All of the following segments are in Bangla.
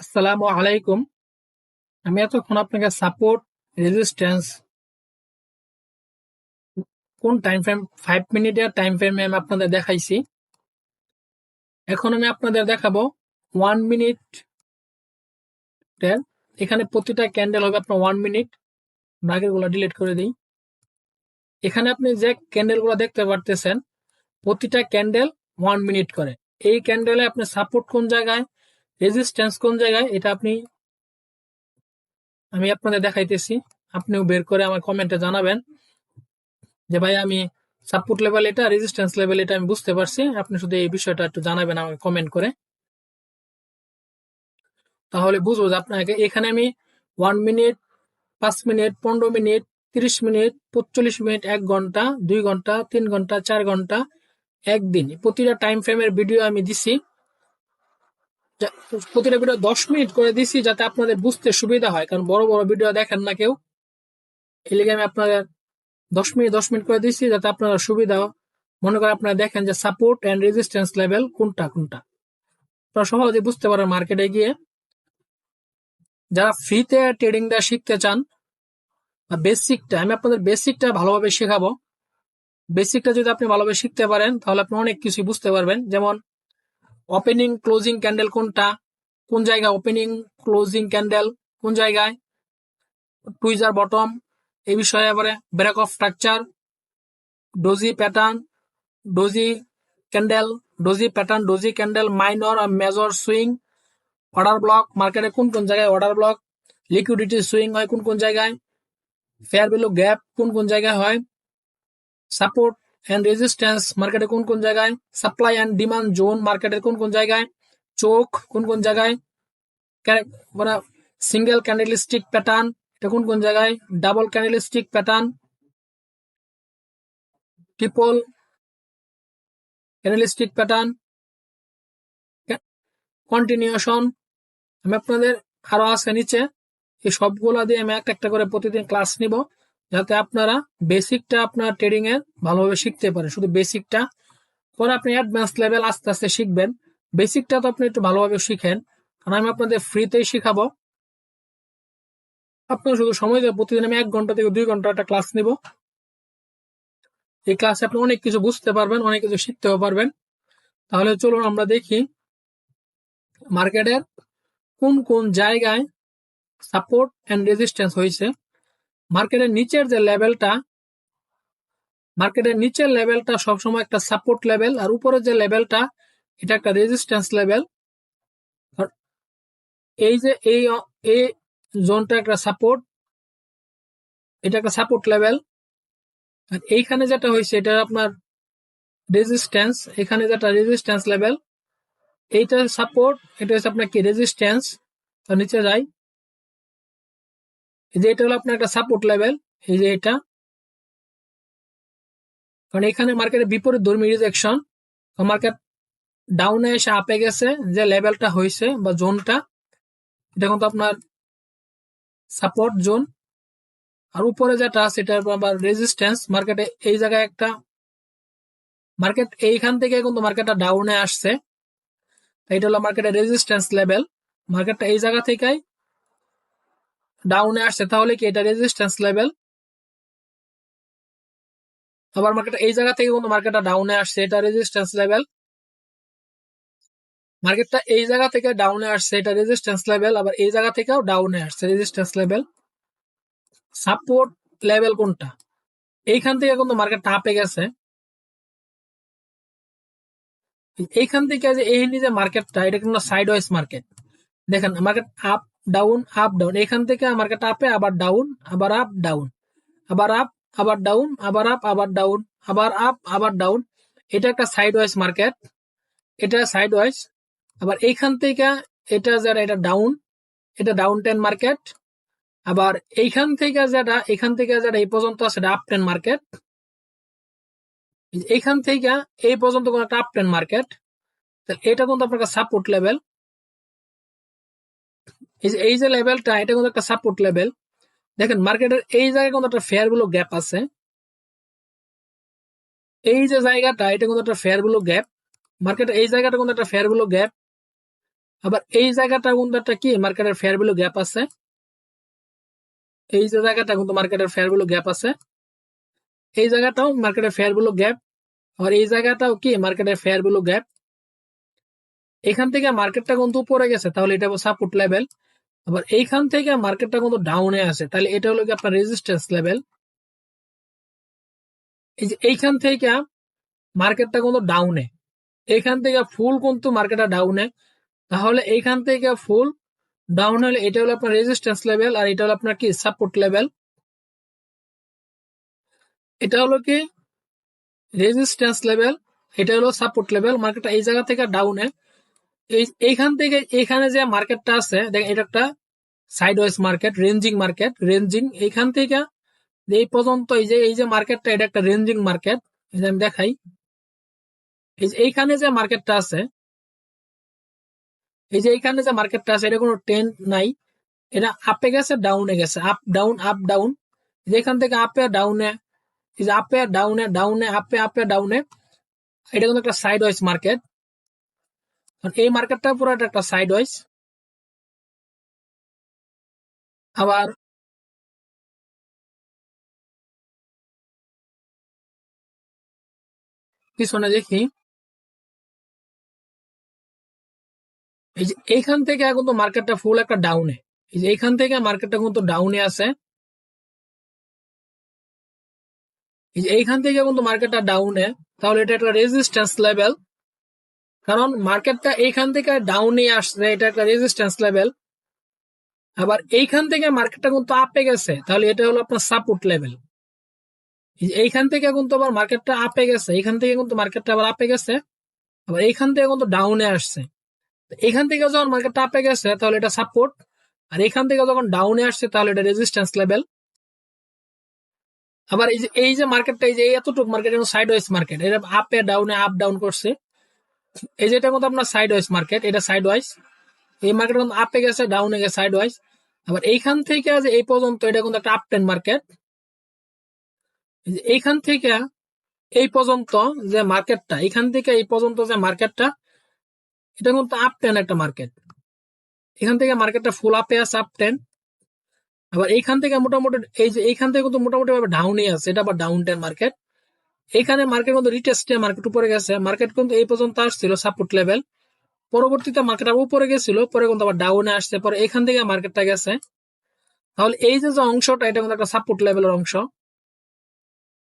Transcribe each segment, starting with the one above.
আসসালামু আলাইকুম। আমি এতক্ষণ আপনাকে সাপোর্ট, রেজিস্ট্যান্স কোন টাইম ফ্রেম 5 মিনিটের টাইম ফ্রেমে আমি আপনাদের দেখাইছি। এখন আমি আপনাদের দেখাবো 1 মিনিটের। এখানে প্রতিটা ক্যান্ডেল হবে আপনার 1 মিনিট। আগেরগুলো ডিলিট করে দিই। এখানে আপনি যে ক্যান্ডেলগুলো দেখতে পারতেছেন প্রতিটা ক্যান্ডেল 1 মিনিট করে। এই ক্যান্ডেলে আপনি সাপোর্ট কোন জায়গায়, রেজিস্ট্যান্স কোন জায়গায়, এটা আমি আপনাদের দেখাইতেছি। আপনিও বের করে আমার কমেন্টে জানাবেন যে ভাই আমি সাপোর্ট লেভেল এটা, রেজিস্ট্যান্স লেভেল এটা আমি বুঝতে পারছি। আপনি শুধু এই বিষয়টা একটু জানাবেন আমাকে কমেন্ট করে, তাহলে বুঝবো যে আপনাকে। এখানে আমি 1 minute, 5 minute, 15 minute, 30 minute, 45 minute, 1 ঘন্টা, 2 ঘন্টা, 3 ঘন্টা, 4 ঘন্টা, একদিন, প্রতিটা টাইম ফ্রেমের ভিডিও আমি দিছি। প্রতিটা ভিডিও 10 মিনিট করে দিছি যাতে আপনাদের বুঝতে সুবিধা হয়, কারণ বড় বড় ভিডিও দেখেন না কেউ। এই লিগে আমি আপনাদের 10 মিনিট করে দিচ্ছি যাতে আপনারা সুবিধা মনে করে আপনারা দেখেন যে সাপোর্ট এন্ড রেজিস্ট্যান্স লেভেল কোনটা কোনটা আপনারা সহজে বুঝতে পারেন মার্কেটে গিয়ে। যারা ফ্রিতে ট্রেডিংটা শিখতে চান বা বেসিকটা, আমি আপনাদের বেসিকটা ভালোভাবে শেখাবো। বেসিকটা যদি আপনি ভালোভাবে শিখতে পারেন তাহলে আপনি অনেক কিছু বুঝতে পারবেন। যেমন ওপেনিং ক্লোজিং ক্যান্ডেল কোনটা, কোন জায়গায় ওপেনিং ক্লোজিং ক্যান্ডেল, কোন জায়গায় টুইজার বটম, এই বিষয়ে এবারে break of structure, doji pattern, doji candle, doji pattern, doji candle, minor আর মেজর সুইং, অর্ডার ব্লক, মার্কেটে কোন কোন জায়গায় অর্ডার ব্লক, লিকুইডিটি সুইং হয় কোন কোন জায়গায়, ফেয়ার ভ্যালু গ্যাপ কোন কোন জায়গায় হয়, সাপোর্ট এন্ড রেজিস্ট্যান্স মার্কেটে কোন কোন জায়গায়, সাপ্লাই এন্ড ডিমান্ড জোন মার্কেটের কোন কোন জায়গায়, চোখ কোন কোন জায়গায়, সিঙ্গেল ক্যান্ডেলস্টিক প্যাটার্ন এটা কোন কোন জায়গায়, double candlestick pattern, triple candlestick pattern, continuation. আমি আপনাদের আরো আছে নিচে, এই সবগুলা দিয়ে আমি একটা একটা করে প্রতিদিন ক্লাস নিব যাতে আপনারা বেসিকটা আপনার ট্রেডিং এর ভালোভাবে শিখতে পারেন। শুধু বেসিকটা, পরে আপনি অ্যাডভান্স লেভেল আস্তে আস্তে শিখবেন। বেসিকটা তো আপনি একটু ভালোভাবে শিখেন, কারণ আমি আপনাদের ফ্রিতেই শিখাবো। আপনার শুধু সময় দেবো, প্রতিদিন আমি 1 ঘন্টা থেকে 2 ঘন্টা একটা ক্লাস নিব। এই ক্লাসে আপনি অনেক কিছু বুঝতে পারবেন, অনেক কিছু শিখতেও পারবেন। তাহলে চলুন আমরা দেখি মার্কেটের কোন কোন জায়গায় সাপোর্ট এন্ড রেজিস্ট্যান্স হয়েছে। মার্কেটের নিচের যে লেভেলটা, মার্কেটের নিচের লেভেলটা সবসময় একটা সাপোর্ট লেভেল, আর উপরের যে লেভেলটা এটা একটা রেজিস্ট্যান্স লেভেল। এই যে এই জোনটা একটা সাপোর্ট, এটা একটা সাপোর্ট লেভেল। আর এইখানে যেটা হয়েছে এটা আপনার রেজিস্ট্যান্স, এখানে যেটা রেজিস্ট্যান্স লেভেল, এইটা সাপোর্ট, এটা হচ্ছে আপনার কি রেজিস্ট্যান্স। তো নিচে যাই, এই যে এটা হলো আপনার একটা সাপোর্ট লেভেল, এই যে এটা, কারণ এখানে মার্কেটের বিপরীত ধর্মী রিজেকশন, মার্কেট ডাউনে এসে আপে গেছে, যে লেভেলটা হয়েছে বা জোনটা এটা কিন্তু আপনার সাপোর্ট জোন। আর উপরে যেটা আছে এটা আবার রেজিস্ট্যান্স। মার্কেটে এই জায়গায় একটা, মার্কেট এইখান থেকে কিন্তু মার্কেটটা ডাউনে আসছে, এটা হলো মার্কেটের রেজিস্ট্যান্স লেভেল। মার্কেটটা এই জায়গা থেকেই ডাউনে আসছে, তাহলে কি এটা রেজিস্ট্যান্স লেভেল। আবার মার্কেট এই জায়গা থেকে কিন্তু মার্কেটটা ডাউনে আসছে, এটা রেজিস্ট্যান্স লেভেল। মার্কেটটা এই জায়গা থেকে ডাউনে আসছে, এটা রেজিস্ট্যান্স লেভেল। আবার এই জায়গা থেকেও ডাউনে আসছে, রেজিস্ট্যান্স লেভেল। সাপোর্ট লেভেল কোনটা, এইখান থেকে কিন্তু মার্কেটটা আপে গেছে। এইখান থেকে যে এই যে মার্কেটটা, এটা কিন্তু সাইড ওয়াইজ মার্কেট। দেখেন market up down up down, এখান থেকে মার্কেট আপে আবার ডাউন, আবার আপ ডাউন, আবার আপ আবার ডাউন, আবার আপ আবার ডাউন, আবার আপ আবার ডাউন। এটা একটা সাইড ওয়াইজ মার্কেট, এটা সাইড ওয়াইজ। আবার এইখান থেকে এটা যারা এটা ডাউন, এটা ডাউন টেন মার্কেট। আবার এইখান থেকে যেটা, এখান থেকে যেটা এই পর্যন্ত আছে এটা আপ টেন মার্কেট। এইখান থেকে এই পর্যন্ত কোন একটা আপ টেন মার্কেট, এটা কিন্তু আপনার সাপোর্ট লেভেল। এই যে লেভেলটা, এটা কিন্তু একটা সাপোর্ট লেভেল। দেখেন মার্কেটের এই জায়গায় কিন্তু একটা ফেয়ার ভ্যালু গ্যাপ আছে, এই যে জায়গাটা এটা কিন্তু একটা ফেয়ার ভ্যালু গ্যাপ। মার্কেটের এই জায়গাটা কিন্তু একটা ফেয়ার ভ্যালু গ্যাপ। আবার এই জায়গাটা কিন্তু একটা কি মার্কেটের ফেয়ার ভ্যালু গ্যাপ আছে, এই যে জায়গাটা কিন্তু মার্কেটের ফেয়ার ভ্যালু গ্যাপ আছে, এই জায়গাটাও মার্কেটের ফেয়ার ভ্যালু গ্যাপ, আর এই জায়গাটাও কি মার্কেটের ফেয়ার ভ্যালু গ্যাপ। এখান থেকে মার্কেটটা কিন্তু উপরে গেছে, তাহলে এটা সাপোর্ট লেভেল। আবার এইখান থেকে মার্কেটটা কিন্তু ডাউনে আছে, তাহলে এটা হলো কি আপনার রেজিস্ট্যান্স লেভেল। এই যে এইখান থেকে মার্কেটটা কিন্তু ডাউনে, এখান থেকে ফুল কিন্তু মার্কেটটা ডাউনে, তাহলে এইখান থেকে ফুল ডাউন হলে এটা হলো আপনার রেজিস্ট্যান্স লেভেল, আর এটা হলো আপনার কি সাপোর্ট লেভেল। এটা হলো কি রেজিস্ট্যান্স লেভেল, এটা হলো সাপোর্ট লেভেল। মার্কেটটা এই জায়গা থেকে ডাউনে, এইখান থেকে এখানে যে মার্কেটটা আছে দেখেন, এটা একটা sideways market, ranging market, ranging. এইখান থেকে এই পর্যন্ত এই যে মার্কেটটা, এটা একটা রেঞ্জিং মার্কেট। এই যে আমি দেখাই, এই যে এইখানে যে মার্কেটটা আছে, এই যে এইখানে যে মার্কেটটা আছে, এটা কোনো ট্রেন্ড নাই, এটা আপে গেছে ডাউনে গেছে, আপ ডাউন আপ ডাউন। যেখান থেকে আপে ডাউনে, এই যে আপে ডাউনে ডাউনে আপে আপে ডাউনে, এটা কিন্তু একটা সাইডওয়েজ মার্কেট। এই মার্কেটটা পুরো একটা সাইডওয়েজ। আবার পিছনে দেখি, এই যে এইখান থেকে কিন্তু মার্কেটটা ফুল একটা ডাউনে, এই যে এইখান থেকে মার্কেটটা কিন্তু ডাউনে আছে, এই যে এইখান থেকে কিন্তু মার্কেটটা ডাউনে, তাহলে এটা একটা রেজিস্ট্যান্স লেভেল। কারণ মার্কেটটা এইখান থেকে ডাউনে আসছে, এটা একটা রেজিস্ট্যান্স লেভেল। আবার এইখান থেকে মার্কেটটা কিন্তু আপে গেছে, তাহলে এটা হলো আপনার সাপোর্ট লেভেল। এইখান থেকে কিন্তু আবার মার্কেটটা আপে গেছে, এইখান থেকে কিন্তু মার্কেটটা আবার আপে গেছে, আবার এইখান থেকে কিন্তু ডাউনে আসছে। এখান থেকে যখন মার্কেটটা আপে গেছে তাহলে এটা সাপোর্ট, আর এখান থেকে যখন ডাউনে আসছে তাহলে এটা রেজিস্ট্যান্স লেভেল। আবার এই যে মার্কেটটা, এই যে এতটুকু মার্কেট সাইড ওয়াইজ মার্কেট, এটা আপে ডাউনে আপ ডাউন করছে। এই যে এটা কিন্তু আপনার সাইড ওয়াইজ মার্কেট, এটা সাইড ওয়াইজ। এই মার্কেট কিন্তু আপে গেছে ডাউনে গেছে সাইড ওয়াইজ। আবার এইখান থেকে যে এই পর্যন্ত এটা কিন্তু একটা আপ ট্রেন্ড মার্কেট। এইখান থেকে এই পর্যন্ত যে মার্কেটটা, এখান থেকে এই পর্যন্ত যে মার্কেটটা, এটা কিন্তু আপ ট্রেন্ড একটা মার্কেট। এখান থেকে মার্কেটটা ফুল আপে আছে, আপ ট্রেন্ড। আবার এইখান থেকে মোটামুটি, এই যে এইখান থেকে কিন্তু মোটামুটি ভাবে ডাউনই আছে, এটা আবার ডাউন ট্রেন্ড মার্কেট। এখানে মার্কেট কিন্তু রিটেস্টে মার্কেট উপরে গেছে, মার্কেট কিন্তু এই পর্যন্ত আসছিল সাপোর্ট লেভেল, পরবর্তীতে মার্কেট আবার উপরে গেছিল, পরে কিন্তু আবার ডাউনে আসছে, পরে এখান থেকে মার্কেটটা গেছে। তাহলে এই যে অংশটা, এটা কিন্তু একটা সাপোর্ট লেভেলের অংশ,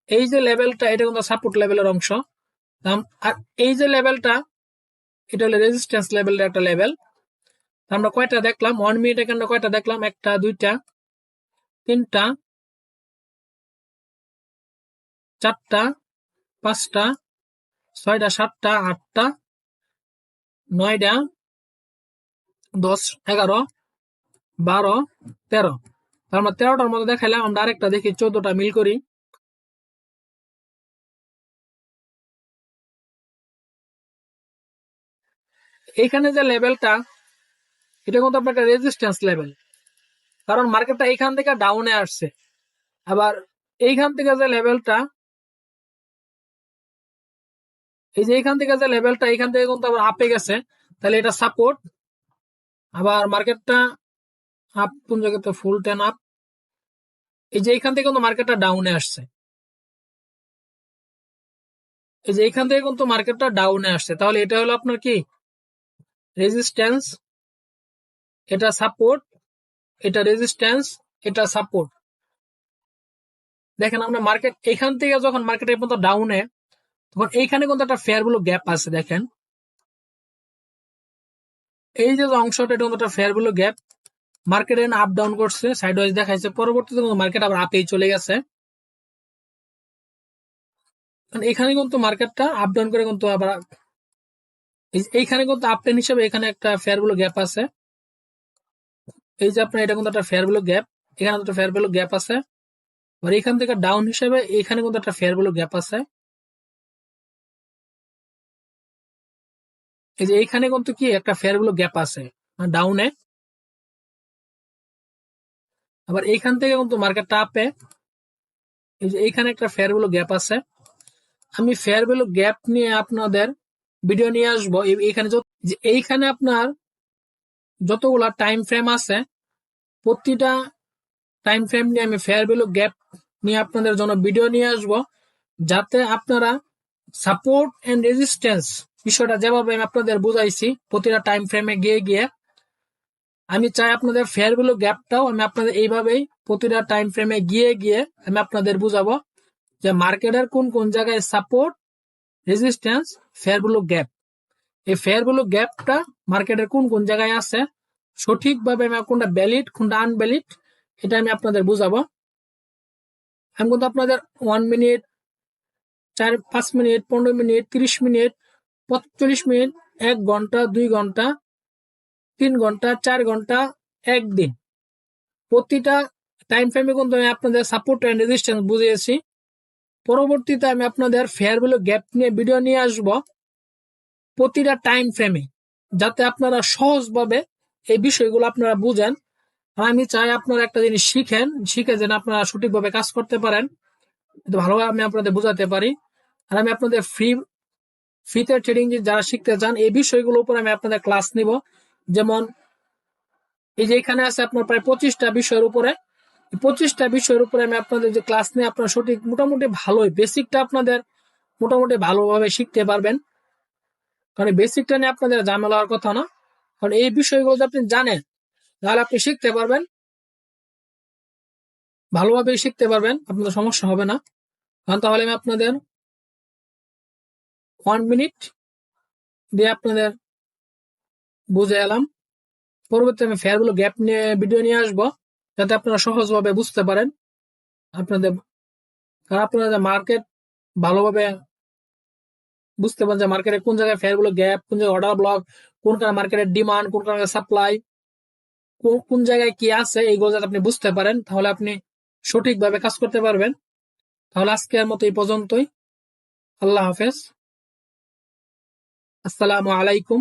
এই যে লেভেলটা, এটা কিন্তু সাপোর্ট লেভেলের অংশ। আর এই যে লেভেলটা, এটা হলো রেজিস্ট্যান্স লেভেলের একটা লেভেল। আমরা কয়টা দেখলাম, 1 মিনিটে আমরা কয়টা দেখলাম, একটা দুইটা তিনটা চারটা পাঁচটা ছয়টা সাতটা আটটা নয়টা 10 11 12 13। আমরা 13টার মধ্যে দেখাইলাম, আমরা আরেকটা দেখি 14টা মিল করি। এইখানে যে লেভেলটা, এটা কিন্তু আপনার একটা রেজিস্ট্যান্স লেভেল, কারণ মার্কেটটা এইখান থেকে ডাউনে আসছে। আবার এইখান থেকে যে লেভেলটা, এই যে এইখান থেকে যে লেভেলটা, এইখান থেকে কিন্তু আবার আপে গেছে, তাহলে এটা সাপোর্ট। আবার মার্কেটটা আপ কোন জায়গাতে, ফুল টেন আপ। এই যে এইখান থেকে কিন্তু মার্কেটটা ডাউনে আসছে, এই যে এইখান থেকে কিন্তু মার্কেটটা ডাউনে আসছে, তাহলে এটা হলো আপনার কি রেজিস্ট্যান্স, এটা সাপোর্ট, এটা রেজিস্ট্যান্স, এটা সাপোর্ট। দেখেন আমরা মার্কেট এখান থেকে যখন মার্কেট এই পর্যন্ত ডাউনে, তখন এইখানে কিন্তু একটা ফেয়ার ভ্যালু গ্যাপ আছে। দেখেন এই যে অংশটা, এটা কিন্তু একটা fair value gap. Market up down করছে, সাইড ওয়াইজ দেখাইছে, পরবর্তীতে কিন্তু মার্কেট আবার আপেই চলে গেছে। এখানে কিন্তু মার্কেটটা আপ ডাউন করে কিন্তু আবার এইখানে কিন্তু আপ ট্রেন্ড হিসেবে এখানে একটা ফেয়ার ভ্যালু গ্যাপ আছে। এই যে আপনার এটা কিন্তু একটা ফেয়ার ভ্যালু গ্যাপ, এখানে একটা ফেয়ার ভ্যালু গ্যাপ আছে। আর এখান থেকে ডাউন হিসেবে এখানে কিন্তু একটা ফেয়ার ভ্যালু গ্যাপ আছে। এই যে এইখানে কিন্তু কি একটা ফেয়ার ভ্যালু গ্যাপ আছে ডাউনে। আবার এইখান থেকে কিন্তু মার্কেটটা আপে, এই যে এইখানে একটা ফেয়ার ভ্যালু গ্যাপ আছে। আমি ফেয়ার ভ্যালু গ্যাপ নিয়ে আপনাদের ভিডিও নিয়ে আসবো। এইখানে যে এইখানে আপনার যতগুলা টাইম ফ্রেম আছে প্রতিটা টাইম ফ্রেম নিয়ে আমি ফেয়ার ভ্যালু গ্যাপ নিয়ে আপনাদের জন্য ভিডিও নিয়ে আসবো, যাতে আপনারা সাপোর্ট এন্ড রেজিস্ট্যান্স বিষয়টা যেভাবে আমি আপনাদের বুঝাইছি প্রতিটা টাইম ফ্রেমে গিয়ে গিয়ে, আমি চাই আপনাদের ফেয়ার ভ্যালু গ্যাপটাও আমি আপনাদের এইভাবেই প্রতিটা টাইম ফ্রেমে গিয়ে গিয়ে আমি আপনাদের বুঝাবো যে মার্কেটের কোন কোন জায়গায় support, resistance, fair value gap, এই ফেয়ার ভ্যালু গ্যাপটা মার্কেটের কোন কোন জায়গায় আছে সঠিকভাবে আমি কোনটা ভ্যালিড কোনটা আনভ্যালিড এটা আমি আপনাদের বুঝাবো। আমি কিন্তু আপনাদের 1 minute, 5 minute, 15 minute, 30 minute, 45 minute, 1 ঘন্টা, 2 ঘন্টা, 3 ঘন্টা, 4 ঘন্টা, একদিন প্রতিটা টাইম ফ্রেমে কিন্তু আমি আপনাদের সাপোর্ট এন্ড রেজিস্ট্যান্স বুঝিয়েছি। পরবর্তীতে আমি আপনাদের ফেয়ার ভ্যালু গ্যাপ নিয়ে ভিডিও নিয়ে আসব প্রতিটা টাইম ফ্রেমে, যাতে আপনারা সহজভাবে এই বিষয়গুলো আপনারা বুঝেন। আমি চাই আপনারা একটা জিনিস শিখে যেন আপনারা সঠিকভাবে কাজ করতে পারেন, ভালোভাবে আমি আপনাদের বুঝাতে পারি। আর আমি আপনাদের ফ্রিতে ট্রেডিং যারা শিখতে চান এই বিষয়গুলোর উপর আমি আপনাদের ক্লাস নিব। যেমন এই যে এখানে আছে আপনার প্রায় 25টা বিষয়ের উপরে, 25টা বিষয়ের উপরে আমি আপনাদের যে ক্লাস নিয়ে আপনারা সঠিক মোটামুটি ভালোই বেসিকটা আপনাদের মোটামুটি ভালোভাবে শিখতে পারবেন। কারণ বেসিকটা নিয়ে আপনাদের ঝামেলা হওয়ার কথা না, কারণ এই বিষয়গুলো যদি আপনি জানেন তাহলে আপনি শিখতে পারবেন, ভালোভাবে শিখতে পারবেন, আপনাদের সমস্যা হবে না। কারণ তাহলে আমি আপনাদের 1 মিনিট দিয়ে আপনাদের বুঝে এলাম। পরবর্তী আমি ফেয়ার ভ্যালু গ্যাপ নিয়ে ভিডিও নিয়ে আসবো, যাতে আপনারা সহজভাবে বুঝতে পারেন আপনাদের, কারণ আপনারা মার্কেট ভালোভাবে বুঝতে পারেন যে মার্কেটে কোন জায়গায় ফেয়ার ভ্যালু গ্যাপ, কোন জায়গায় অর্ডার ব্লক, কোন কারণে মার্কেটের ডিমান্ড, কোন কারণে সাপ্লাই, কোন জায়গায় কি আছে এইগুলো যাতে আপনি বুঝতে পারেন, তাহলে আপনি সঠিকভাবে কাজ করতে পারবেন। তাহলে আজকের মতো এই পর্যন্তই। আল্লাহ হাফেজ, আসসালামু আলাইকুম।